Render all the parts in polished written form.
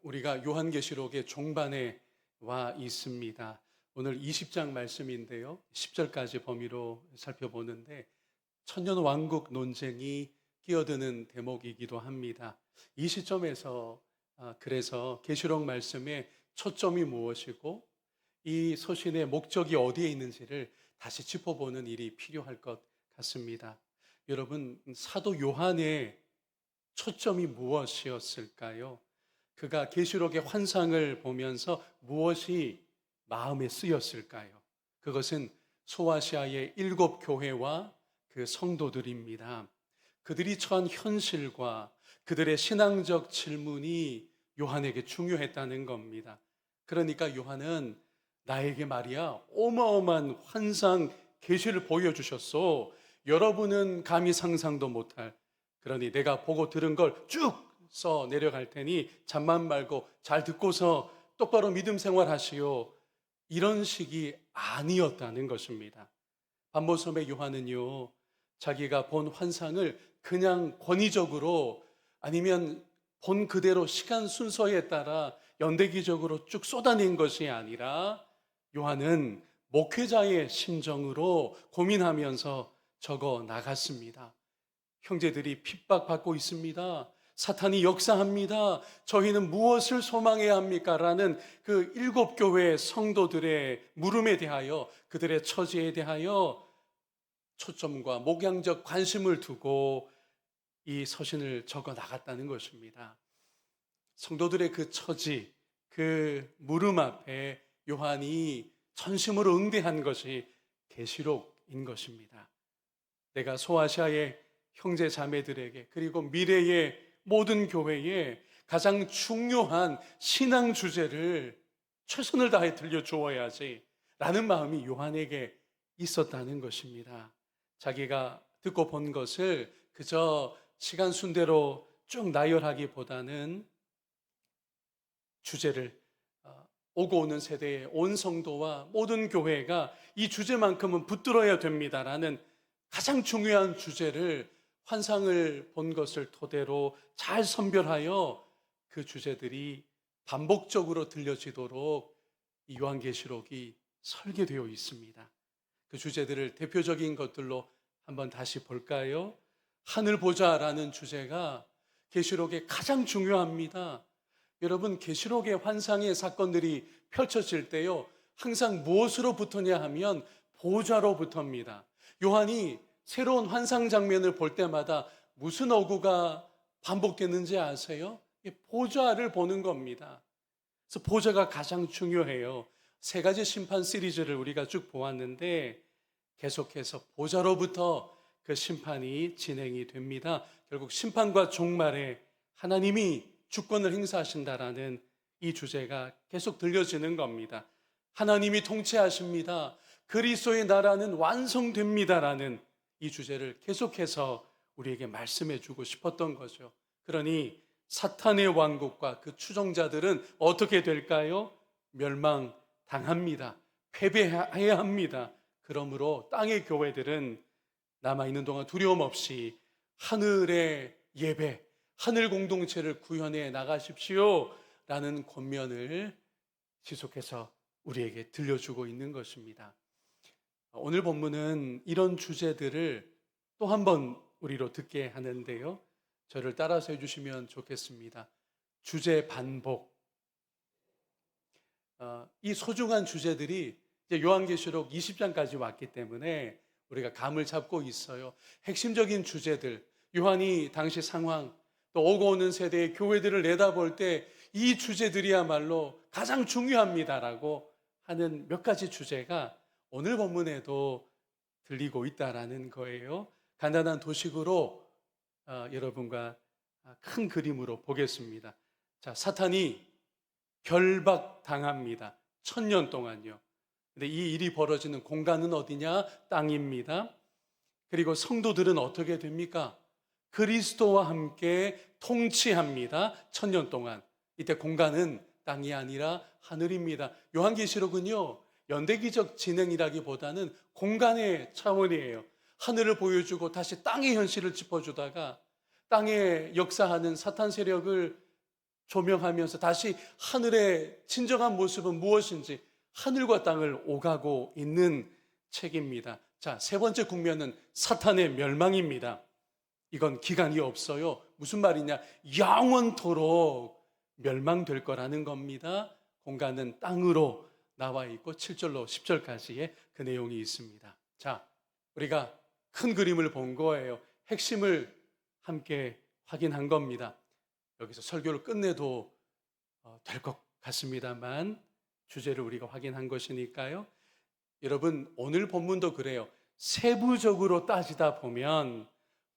우리가 요한계시록의 종반에 와 있습니다. 오늘 20장 말씀인데요. 10절까지 범위로 살펴보는데 천년왕국 논쟁이 끼어드는 대목이기도 합니다. 이 시점에서 그래서 계시록 말씀의 초점이 무엇이고 이 서신의 목적이 어디에 있는지를 다시 짚어보는 일이 필요할 것 같습니다. 여러분, 사도 요한의 초점이 무엇이었을까요? 그가 계시록의 환상을 보면서 무엇이 마음에 쓰였을까요? 그것은 소아시아의 7교회와 그 성도들입니다. 그들이 처한 현실과 그들의 신앙적 질문이 요한에게 중요했다는 겁니다. 그러니까 요한은 나에게 말이야 어마어마한 환상 계시를 보여주셨어. 여러분은 감히 상상도 못할, 그러니 내가 보고 들은 걸 쭉 써 내려갈 테니 잠만 말고 잘 듣고서 똑바로 믿음 생활하시오. 이런 식이 아니었다는 것입니다. 반모섬의 요한은요, 자기가 본 환상을 그냥 권위적으로 아니면 본 그대로 시간 순서에 따라 연대기적으로 쭉 쏟아낸 것이 아니라 요한은 목회자의 심정으로 고민하면서 적어 나갔습니다. 형제들이 핍박받고 있습니다. 사탄이 역사합니다. 저희는 무엇을 소망해야 합니까? 라는 그 7교회 성도들의 물음에 대하여, 그들의 처지에 대하여 초점과 목양적 관심을 두고 이 서신을 적어 나갔다는 것입니다. 성도들의 그 처지, 그 물음 앞에 요한이 전심으로 응대한 것이 계시록인 것입니다. 내가 소아시아의 형제 자매들에게, 그리고 미래의 모든 교회에 가장 중요한 신앙 주제를 최선을 다해 들려주어야지 라는 마음이 요한에게 있었다는 것입니다. 자기가 듣고 본 것을 그저 시간 순대로 쭉 나열하기보다는 주제를 오고 오는 세대의 온 성도와 모든 교회가 이 주제만큼은 붙들어야 됩니다라는 가장 중요한 주제를 환상을 본 것을 토대로 잘 선별하여 그 주제들이 반복적으로 들려지도록 이 요한계시록이 설계되어 있습니다. 그 주제들을 대표적인 것들로 한번 다시 볼까요? 하늘 보자라는 주제가 계시록에 가장 중요합니다. 여러분, 계시록의 환상의 사건들이 펼쳐질 때요, 항상 무엇으로 붙었냐 하면 보좌로부터입니다. 요한이 새로운 환상 장면을 볼 때마다 무슨 어구가 반복되는지 아세요? 보좌를 보는 겁니다. 그래서 보좌가 가장 중요해요. 3가지 심판 시리즈를 우리가 쭉 보았는데 계속해서 보좌로부터 그 심판이 진행이 됩니다. 결국 심판과 종말에 하나님이 주권을 행사하신다라는 이 주제가 계속 들려지는 겁니다. 하나님이 통치하십니다. 그리스도의 나라는 완성됩니다라는 이 주제를 계속해서 우리에게 말씀해 주고 싶었던 거죠. 그러니 사탄의 왕국과 그 추종자들은 어떻게 될까요? 멸망당합니다. 패배해야 합니다. 그러므로 땅의 교회들은 남아있는 동안 두려움 없이 하늘의 예배, 하늘 공동체를 구현해 나가십시오 라는 권면을 지속해서 우리에게 들려주고 있는 것입니다. 오늘 본문은 이런 주제들을 또 한 번 우리로 듣게 하는데요, 저를 따라서 해주시면 좋겠습니다. 주제 반복. 이 소중한 주제들이 이제 요한계시록 20장까지 왔기 때문에 우리가 감을 잡고 있어요. 핵심적인 주제들, 요한이 당시 상황, 또 오고 오는 세대의 교회들을 내다볼 때 이 주제들이야말로 가장 중요합니다라고 하는 몇 가지 주제가 오늘 본문에도 들리고 있다라는 거예요. 간단한 도식으로 여러분과 큰 그림으로 보겠습니다. 자, 사탄이 결박당합니다. 1000년 동안요. 근데 이 일이 벌어지는 공간은 어디냐? 땅입니다. 그리고 성도들은 어떻게 됩니까? 그리스도와 함께 통치합니다. 1000년 동안. 이때 공간은 땅이 아니라 하늘입니다. 요한계시록은요, 연대기적 진행이라기보다는 공간의 차원이에요. 하늘을 보여주고 다시 땅의 현실을 짚어주다가 땅에 역사하는 사탄 세력을 조명하면서 다시 하늘의 진정한 모습은 무엇인지 하늘과 땅을 오가고 있는 책입니다. 자, 세 번째 국면은 사탄의 멸망입니다. 이건 기간이 없어요. 무슨 말이냐? 영원토록 멸망될 거라는 겁니다. 공간은 땅으로 나와 있고 7절로 10절까지의 그 내용이 있습니다. 자, 우리가 큰 그림을 본 거예요. 핵심을 함께 확인한 겁니다. 여기서 설교를 끝내도 될 것 같습니다만 주제를 우리가 확인한 것이니까요. 여러분, 오늘 본문도 그래요. 세부적으로 따지다 보면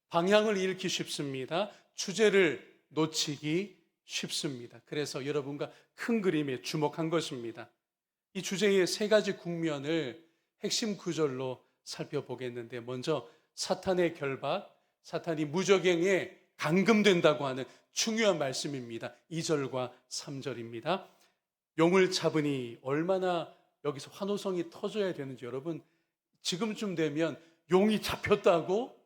방향을 잃기 쉽습니다. 주제를 놓치기 쉽습니다. 그래서 여러분과 큰 그림에 주목한 것입니다. 이 주제의 세 가지 국면을 핵심 구절로 살펴보겠는데, 먼저 사탄의 결박, 사탄이 무적행에 감금된다고 하는 중요한 말씀입니다. 2절과 3절입니다. 용을 잡으니 얼마나 여기서 환호성이 터져야 되는지, 여러분, 지금쯤 되면 용이 잡혔다고?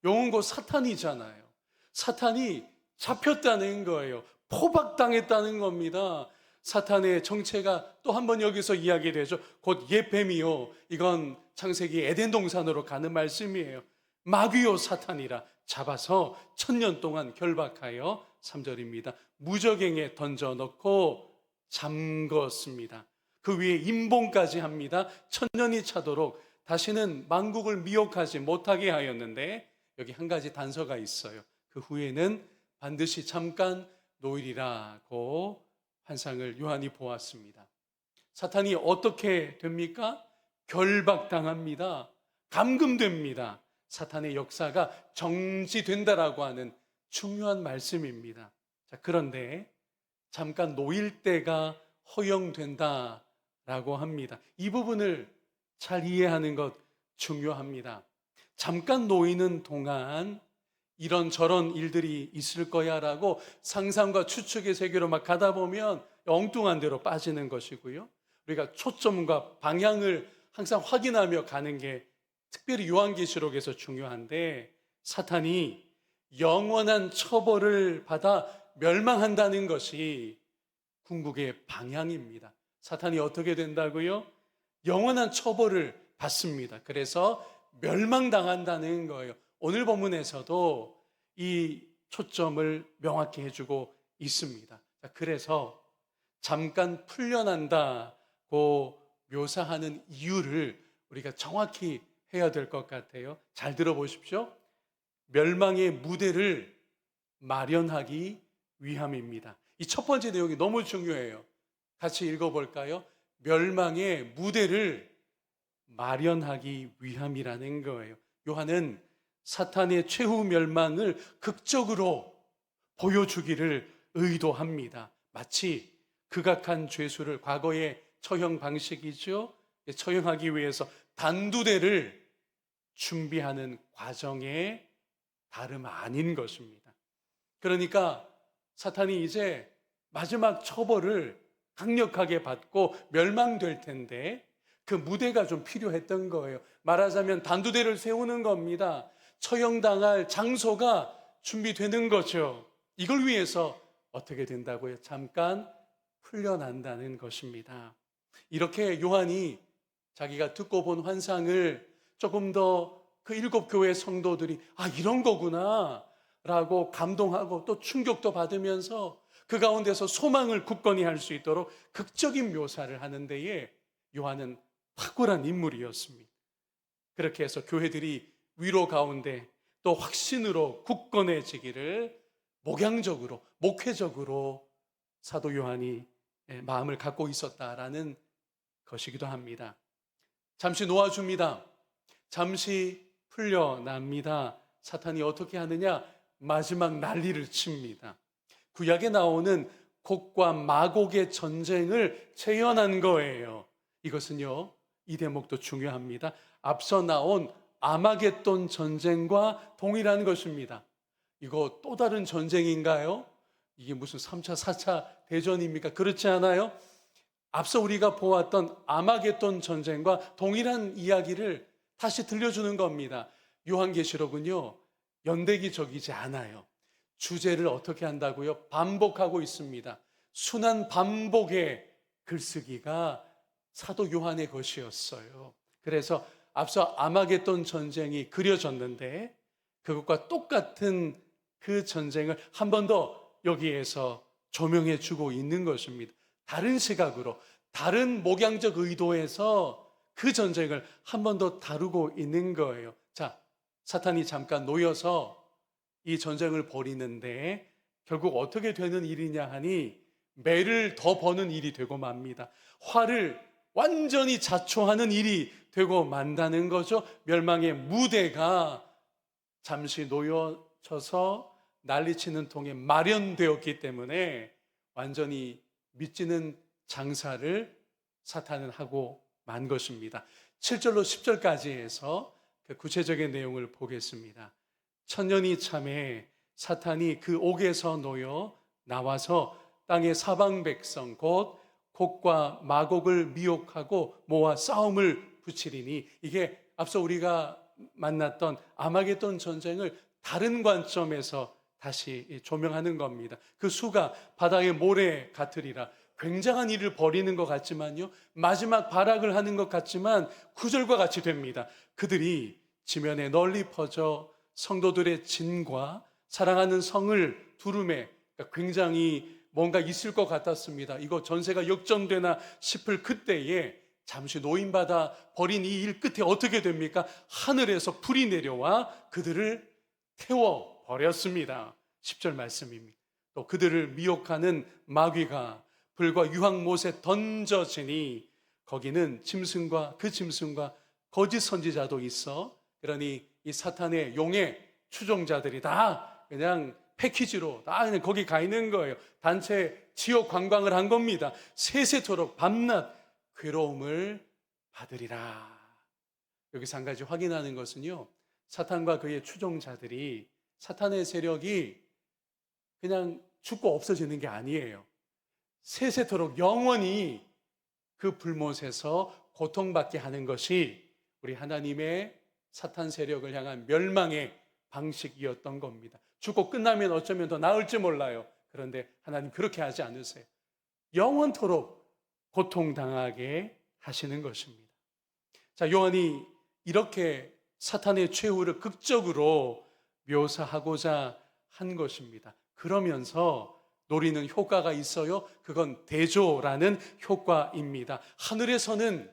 용은 곧 사탄이잖아요. 사탄이 잡혔다는 거예요. 포박당했다는 겁니다. 사탄의 정체가 또 한 번 여기서 이야기되죠. 곧 옛뱀이요. 이건 창세기 에덴 동산으로 가는 말씀이에요. 마귀요 사탄이라 잡아서 1000년 동안 결박하여 3절입니다. 무적행에 던져넣고 잠궜습니다. 그 위에 임봉까지 합니다. 1000년이 차도록 다시는 만국을 미혹하지 못하게 하였는데, 여기 한 가지 단서가 있어요. 그 후에는 반드시 잠깐 놓이리라고 환상을 요한이 보았습니다. 사탄이 어떻게 됩니까? 결박당합니다. 감금됩니다. 사탄의 역사가 정지된다라고 하는 중요한 말씀입니다. 자, 그런데 잠깐 놓일 때가 허용된다라고 합니다. 이 부분을 잘 이해하는 것 중요합니다. 잠깐 놓이는 동안 이런저런 일들이 있을 거야 라고 상상과 추측의 세계로 막 가다 보면 엉뚱한 데로 빠지는 것이고요. 우리가 초점과 방향을 항상 확인하며 가는 게 특별히 요한계시록에서 중요한데, 사탄이 영원한 처벌을 받아 멸망한다는 것이 궁극의 방향입니다. 사탄이 어떻게 된다고요? 영원한 처벌을 받습니다. 그래서 멸망당한다는 거예요. 오늘 본문에서도 이 초점을 명확히 해주고 있습니다. 그래서 잠깐 풀려난다고 묘사하는 이유를 우리가 정확히 해야 될 것 같아요. 잘 들어보십시오. 멸망의 무대를 마련하기 위함입니다. 이 첫 번째 내용이 너무 중요해요. 같이 읽어볼까요? 멸망의 무대를 마련하기 위함이라는 거예요. 요한은 사탄의 최후 멸망을 극적으로 보여주기를 의도합니다. 마치 극악한 죄수를, 과거의 처형 방식이죠. 처형하기 위해서 단두대를 준비하는 과정에 다름 아닌 것입니다. 그러니까 사탄이 이제 마지막 처벌을 강력하게 받고 멸망될 텐데 그 무대가 좀 필요했던 거예요. 말하자면 단두대를 세우는 겁니다. 처형당할 장소가 준비되는 거죠. 이걸 위해서 어떻게 된다고요? 잠깐 풀려난다는 것입니다. 이렇게 요한이 자기가 듣고 본 환상을 조금 더 그 7교회 성도들이 이런 거구나 라고 감동하고 또 충격도 받으면서 그 가운데서 소망을 굳건히 할 수 있도록 극적인 묘사를 하는 데에 요한은 탁월한 인물이었습니다. 그렇게 해서 교회들이 위로 가운데 또 확신으로 굳건해지기를 목양적으로, 목회적으로 사도 요한이 마음을 갖고 있었다라는 것이기도 합니다. 잠시 놓아줍니다. 잠시 풀려납니다. 사탄이 어떻게 하느냐? 마지막 난리를 칩니다. 구약에 나오는 곡과 마곡의 전쟁을 재현한 거예요. 이것은요, 이 대목도 중요합니다. 앞서 나온 아마겟돈 전쟁과 동일한 것입니다. 이거 또 다른 전쟁인가요? 이게 무슨 3차, 4차 대전입니까? 그렇지 않아요? 앞서 우리가 보았던 아마겟돈 전쟁과 동일한 이야기를 다시 들려주는 겁니다. 요한계시록은요, 연대기적이지 않아요. 주제를 어떻게 한다고요? 반복하고 있습니다. 순한 반복의 글쓰기가 사도 요한의 것이었어요. 그래서 앞서 아마겟돈 전쟁이 그려졌는데 그것과 똑같은 그 전쟁을 한 번 더 여기에서 조명해 주고 있는 것입니다. 다른 시각으로, 다른 목양적 의도에서 그 전쟁을 한 번 더 다루고 있는 거예요. 자, 사탄이 잠깐 놓여서 이 전쟁을 벌이는데 결국 어떻게 되는 일이냐 하니 매를 더 버는 일이 되고 맙니다. 화를 완전히 자초하는 일이 되고 만다는 거죠. 멸망의 무대가 잠시 놓여져서 난리치는 통에 마련되었기 때문에 완전히 미치는 장사를 사탄은 하고 만 것입니다. 7절로 10절까지 해서 그 구체적인 내용을 보겠습니다. 천년이 참에 사탄이 그 옥에서 놓여 나와서 땅의 사방 백성 곧 곡과 마곡을 미혹하고 모아 싸움을 붙이리니, 이게 앞서 우리가 만났던 아마겟돈 전쟁을 다른 관점에서 다시 조명하는 겁니다. 그 수가 바다의 모래 같으리라. 굉장한 일을 벌이는 것 같지만요, 마지막 발악을 하는 것 같지만 구절과 같이 됩니다. 그들이 지면에 널리 퍼져 성도들의 진과 사랑하는 성을 두루매, 그러니까 굉장히 뭔가 있을 것 같았습니다. 이거 전세가 역전되나 싶을 그때에 잠시 노인받아 버린 이 일 끝에 어떻게 됩니까? 하늘에서 불이 내려와 그들을 태워 버렸습니다. 10절 말씀입니다. 또 그들을 미혹하는 마귀가 불과 유황못에 던져지니 거기는 짐승과 그 짐승과 거짓 선지자도 있어. 그러니 이 사탄의 용의 추종자들이 다 그냥 패키지로 다 그냥 거기 가 있는 거예요. 단체 지옥 관광을 한 겁니다. 세세토록 밤낮 괴로움을 받으리라. 여기서 한 가지 확인하는 것은요, 사탄과 그의 추종자들이, 사탄의 세력이 그냥 죽고 없어지는 게 아니에요. 세세토록 영원히 그 불못에서 고통받게 하는 것이 우리 하나님의 사탄 세력을 향한 멸망의 방식이었던 겁니다. 죽고 끝나면 어쩌면 더 나을지 몰라요. 그런데 하나님 그렇게 하지 않으세요. 영원토록 고통당하게 하시는 것입니다. 자, 요한이 이렇게 사탄의 최후를 극적으로 묘사하고자 한 것입니다. 그러면서 노리는 효과가 있어요. 그건 대조라는 효과입니다. 하늘에서는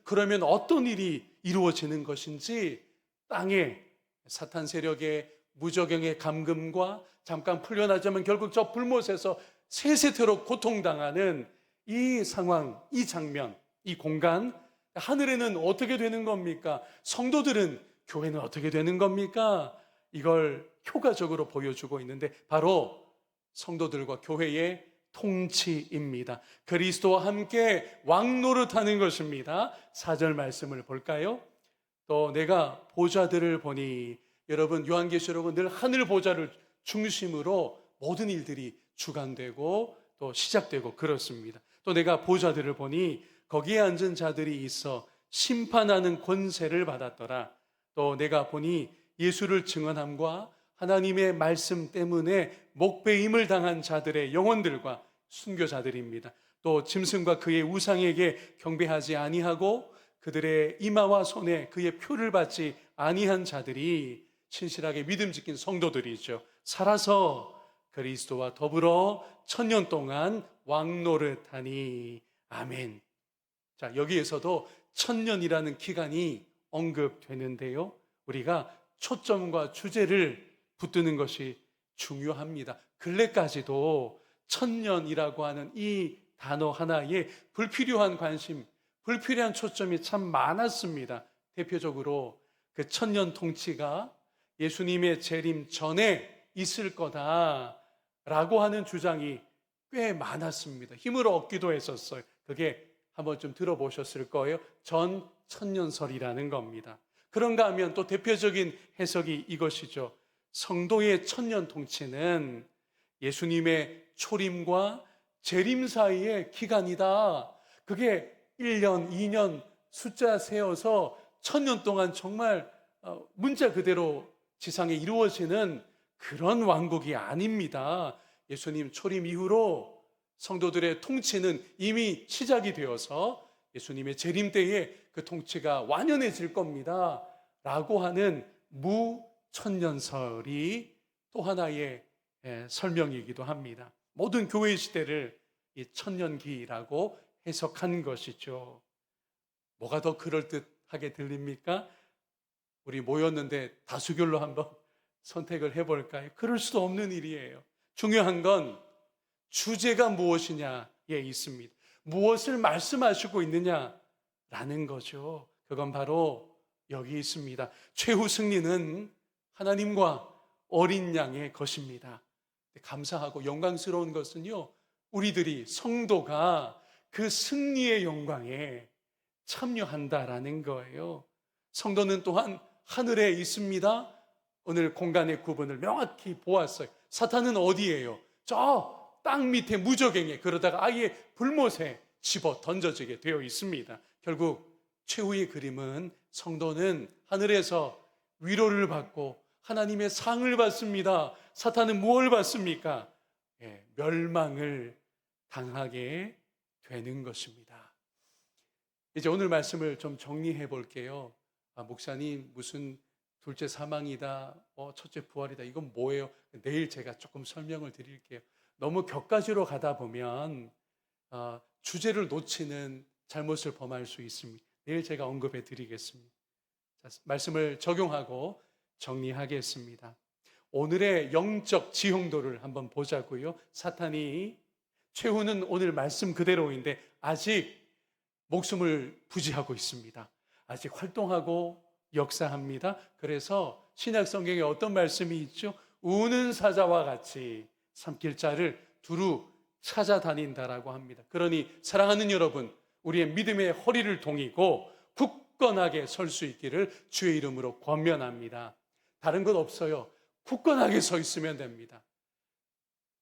그러면 어떤 일이 이루어지는 것인지 땅에 사탄 세력의 무저경의 감금과 잠깐 풀려나자면 결국 저 불못에서 세세토록 고통당하는 이 상황, 이 장면, 이 공간, 하늘에는 어떻게 되는 겁니까? 성도들은, 교회는 어떻게 되는 겁니까? 이걸 효과적으로 보여주고 있는데 바로 성도들과 교회의 통치입니다. 그리스도와 함께 왕노릇하는 것입니다. 4절 말씀을 볼까요? 또 내가 보좌들을 보니, 여러분 요한계시록은 늘 하늘 보좌를 중심으로 모든 일들이 주관되고 또 시작되고 그렇습니다. 또 내가 보좌들을 보니 거기에 앉은 자들이 있어 심판하는 권세를 받았더라. 또 내가 보니 예수를 증언함과 하나님의 말씀 때문에 목배임을 당한 자들의 영혼들과 순교자들입니다. 또 짐승과 그의 우상에게 경배하지 아니하고 그들의 이마와 손에 그의 표를 받지 아니한 자들이 신실하게 믿음 지킨 성도들이죠. 살아서 그리스도와 더불어 천년 동안 왕노릇하니. 아멘. 자, 여기에서도 천년이라는 기간이 언급되는데요, 우리가 초점과 주제를 붙드는 것이 중요합니다. 근래까지도 천년이라고 하는 이 단어 하나에 불필요한 관심, 불필요한 초점이 참 많았습니다. 대표적으로 그 천년 통치가 예수님의 재림 전에 있을 거다라고 하는 주장이 꽤 많았습니다. 힘을 얻기도 했었어요. 그게 한번 좀 들어보셨을 거예요. 전 천년설이라는 겁니다. 그런가 하면 또 대표적인 해석이 이것이죠. 성도의 천년 통치는 예수님의 초림과 재림 사이의 기간이다. 그게 1년, 2년 숫자 세어서 천년 동안 정말 문자 그대로 지상에 이루어지는 그런 왕국이 아닙니다. 예수님 초림 이후로 성도들의 통치는 이미 시작이 되어서 예수님의 재림 때에 그 통치가 완연해질 겁니다. 라고 하는 무천년설이 또 하나의 설명이기도 합니다. 모든 교회 시대를 이 천년기라고 해석한 것이죠. 뭐가 더 그럴듯하게 들립니까? 우리 모였는데 다수결로 한번 선택을 해볼까요? 그럴 수도 없는 일이에요. 중요한 건 주제가 무엇이냐에 있습니다. 무엇을 말씀하시고 있느냐라는 거죠. 그건 바로 여기 있습니다. 최후 승리는 하나님과 어린 양의 것입니다. 감사하고 영광스러운 것은요, 우리들이 성도가 그 승리의 영광에 참여한다라는 거예요. 성도는 또한 하늘에 있습니다. 오늘 공간의 구분을 명확히 보았어요. 사탄은 어디예요? 저 땅 밑에 무저갱에, 그러다가 아예 불못에 집어 던져지게 되어 있습니다. 결국 최후의 그림은 성도는 하늘에서 위로를 받고 하나님의 상을 받습니다. 사탄은 무엇을 받습니까? 멸망을 당하게 되는 것입니다. 이제 오늘 말씀을 좀 정리해 볼게요. 목사님, 무슨 둘째 사망이다, 첫째 부활이다, 이건 뭐예요? 내일 제가 조금 설명을 드릴게요. 너무 격가지로 가다 보면 주제를 놓치는 잘못을 범할 수 있습니다. 내일 제가 언급해 드리겠습니다. 자, 말씀을 적용하고 정리하겠습니다. 오늘의 영적 지형도를 한번 보자고요. 사탄이 최후는 오늘 말씀 그대로인데 아직 목숨을 부지하고 있습니다. 아직 활동하고 역사합니다. 그래서 신약 성경에 어떤 말씀이 있죠? 우는 사자와 같이 삼킬 자를 두루 찾아다닌다라고 합니다. 그러니 사랑하는 여러분, 우리의 믿음의 허리를 동이고 굳건하게 설 수 있기를 주의 이름으로 권면합니다. 다른 것 없어요. 굳건하게 서 있으면 됩니다.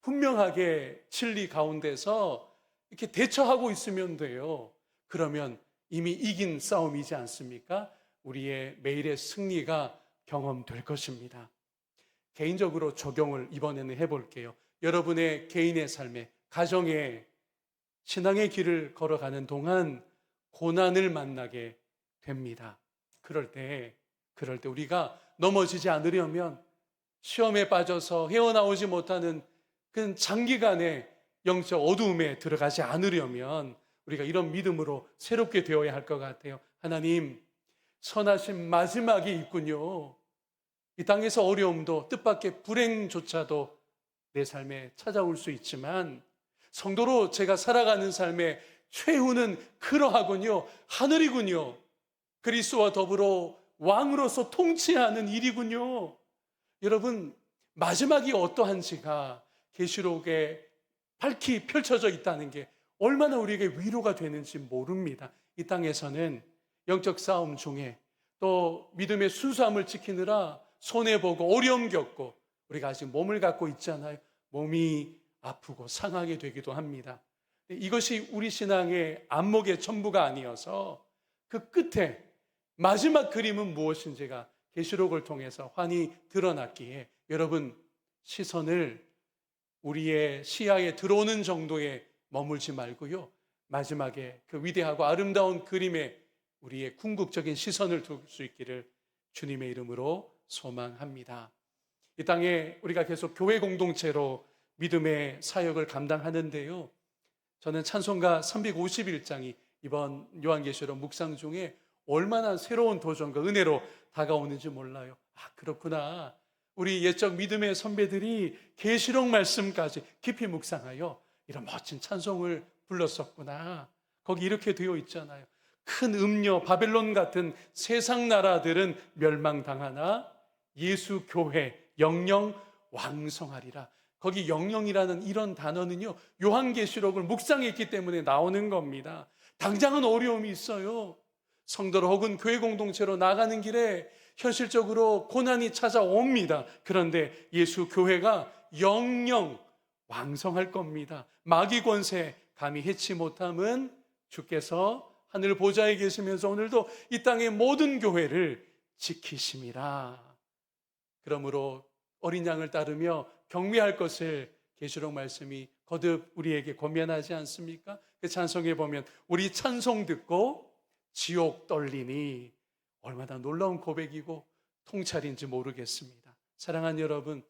분명하게 진리 가운데서 이렇게 대처하고 있으면 돼요. 그러면 이미 이긴 싸움이지 않습니까? 우리의 매일의 승리가 경험될 것입니다. 개인적으로 적용을 이번에는 해볼게요. 여러분의 개인의 삶에, 가정에, 신앙의 길을 걸어가는 동안 고난을 만나게 됩니다. 그럴 때 우리가 넘어지지 않으려면, 시험에 빠져서 헤어나오지 못하는 그 장기간의 영적 어두움에 들어가지 않으려면 우리가 이런 믿음으로 새롭게 되어야 할 것 같아요. 하나님, 선하신 마지막이 있군요. 이 땅에서 어려움도 뜻밖의 불행조차도 내 삶에 찾아올 수 있지만 성도로 제가 살아가는 삶의 최후는 그러하군요. 하늘이군요. 그리스도와 더불어 왕으로서 통치하는 일이군요. 여러분, 마지막이 어떠한지가 계시록에 밝히 펼쳐져 있다는 게 얼마나 우리에게 위로가 되는지 모릅니다. 이 땅에서는 영적 싸움 중에 또 믿음의 순수함을 지키느라 손해보고 어려움 겪고 우리가 아직 몸을 갖고 있잖아요. 몸이 아프고 상하게 되기도 합니다. 이것이 우리 신앙의 안목의 전부가 아니어서 그 끝에 마지막 그림은 무엇인지가 계시록을 통해서 환히 드러났기에 여러분, 시선을 우리의 시야에 들어오는 정도에 머물지 말고요, 마지막에 그 위대하고 아름다운 그림에 우리의 궁극적인 시선을 둘 수 있기를 주님의 이름으로 소망합니다. 이 땅에 우리가 계속 교회 공동체로 믿음의 사역을 감당하는데요, 저는 찬송가 351장이 이번 요한계시록 묵상 중에 얼마나 새로운 도전과 은혜로 다가오는지 몰라요. 그렇구나. 우리 옛적 믿음의 선배들이 계시록 말씀까지 깊이 묵상하여 이런 멋진 찬송을 불렀었구나. 거기 이렇게 되어 있잖아요. 큰 음녀 바벨론 같은 세상 나라들은 멸망당하나 예수 교회 영영 왕성하리라. 거기 영영이라는 이런 단어는요, 요한계시록을 묵상했기 때문에 나오는 겁니다. 당장은 어려움이 있어요. 성도로 혹은 교회 공동체로 나가는 길에 현실적으로 고난이 찾아옵니다. 그런데 예수 교회가 영영 왕성할 겁니다. 마귀 권세 감히 해치 못함은 주께서 하늘 보좌에 계시면서 오늘도 이 땅의 모든 교회를 지키심이라. 그러므로 어린 양을 따르며 경배할 것을 계시록 말씀이 거듭 우리에게 권면하지 않습니까? 그 찬송에 보면 우리 찬송 듣고 지옥 떨리니, 얼마나 놀라운 고백이고 통찰인지 모르겠습니다. 사랑하는 여러분,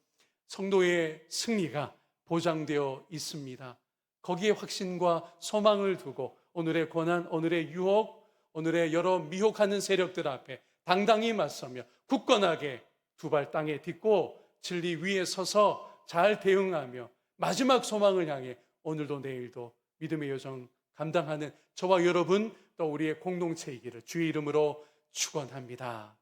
성도의 승리가 보장되어 있습니다. 거기에 확신과 소망을 두고 오늘의 고난, 오늘의 유혹, 오늘의 여러 미혹하는 세력들 앞에 당당히 맞서며 굳건하게 두 발 땅에 딛고 진리 위에 서서 잘 대응하며 마지막 소망을 향해 오늘도 내일도 믿음의 여정 감당하는 저와 여러분, 또 우리의 공동체이기를 주의 이름으로 축원합니다.